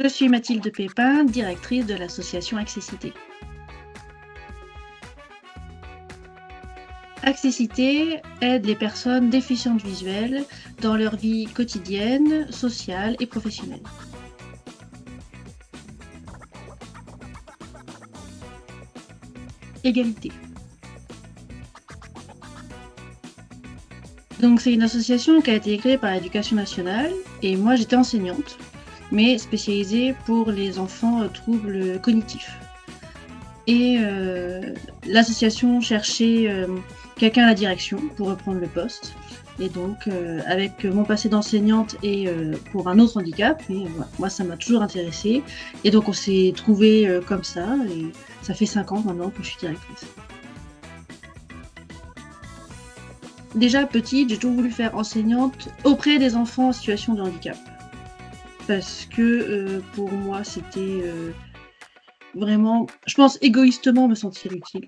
Je suis Mathilde Pépin, directrice de l'association Accessité. Accessité aide les personnes déficientes visuelles dans leur vie quotidienne, sociale et professionnelle. Égalité. Donc c'est une association qui a été créée par l'Éducation nationale et moi j'étais enseignante, mais spécialisée pour les enfants troubles cognitifs. Et l'association cherchait quelqu'un à la direction pour reprendre le poste. Et donc, avec mon passé d'enseignante et pour un autre handicap, mais voilà, moi ça m'a toujours intéressée. Et donc on s'est trouvés comme ça, et ça fait 5 ans maintenant que je suis directrice. Déjà petite, j'ai toujours voulu faire enseignante auprès des enfants en situation de handicap. Parce que pour moi, c'était vraiment, je pense égoïstement, me sentir utile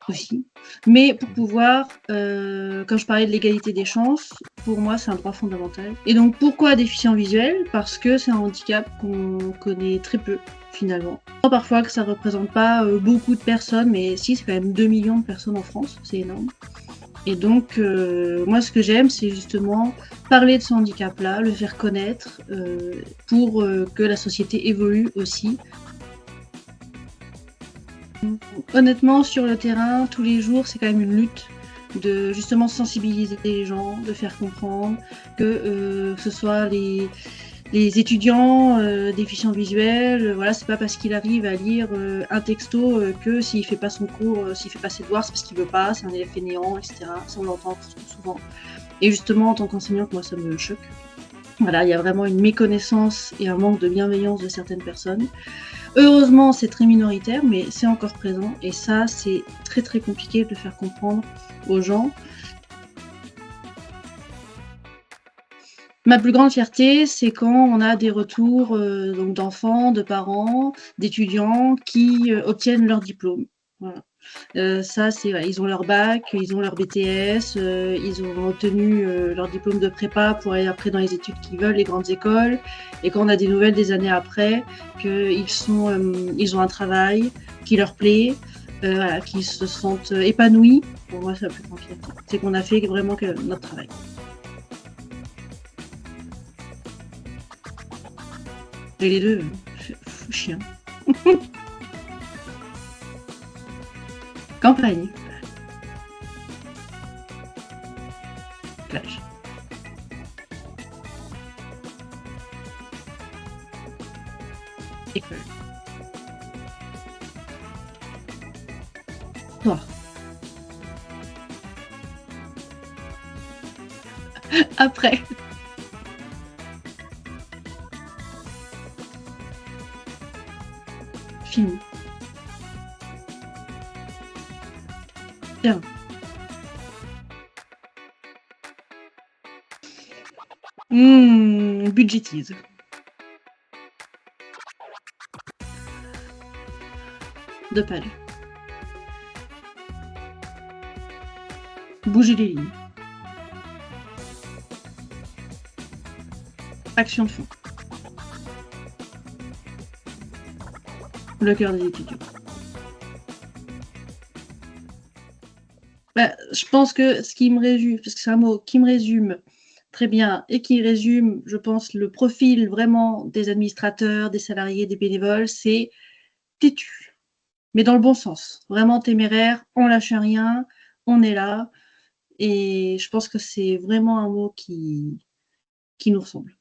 aussi. Mais pour pouvoir, quand je parlais de l'égalité des chances, pour moi, c'est un droit fondamental. Et donc pourquoi déficient visuel? Parce que c'est un handicap qu'on connaît très peu, finalement. Parfois que ça représente pas beaucoup de personnes, mais si, c'est quand même 2 millions de personnes en France, c'est énorme. Et donc, moi, ce que j'aime, c'est justement parler de ce handicap-là, le faire connaître, pour que la société évolue aussi. Honnêtement, sur le terrain, tous les jours, c'est quand même une lutte de justement sensibiliser les gens, de faire comprendre que ce soit les étudiants déficients visuels, voilà, c'est pas parce qu'il arrive à lire un texto que s'il fait pas son cours, s'il fait pas ses devoirs, c'est parce qu'il veut pas, c'est un élève fainéant, etc. Ça, on l'entend souvent. Et justement, en tant qu'enseignante, moi, ça me choque. Voilà, il y a vraiment une méconnaissance et un manque de bienveillance de certaines personnes. Heureusement, c'est très minoritaire, mais c'est encore présent. Et ça, c'est très très compliqué de le faire comprendre aux gens. Ma plus grande fierté, c'est quand on a des retours donc d'enfants, de parents, d'étudiants qui obtiennent leur diplôme. Voilà. Ça, c'est voilà, ils ont leur bac, ils ont leur BTS, ils ont obtenu leur diplôme de prépa pour aller après dans les études qu'ils veulent, les grandes écoles. Et quand on a des nouvelles des années après, ils ont un travail qui leur plaît, voilà, qu'ils se sentent épanouis. Pour moi, c'est la plus grande fierté. C'est qu'on a fait vraiment que notre travail. J'ai les deux, fou chien. Campagne. Plage. École. Toi. Après. Fini. Bien. Budgétise. De pal. Bouger les lignes. Action de fond. Le cœur des étudiants. Bah, je pense que ce qui me résume, parce que c'est un mot qui me résume très bien et qui résume, je pense, le profil vraiment des administrateurs, des salariés, des bénévoles, c'est têtu, mais dans le bon sens. Vraiment téméraire, on lâche rien, on est là. Et je pense que c'est vraiment un mot qui nous ressemble.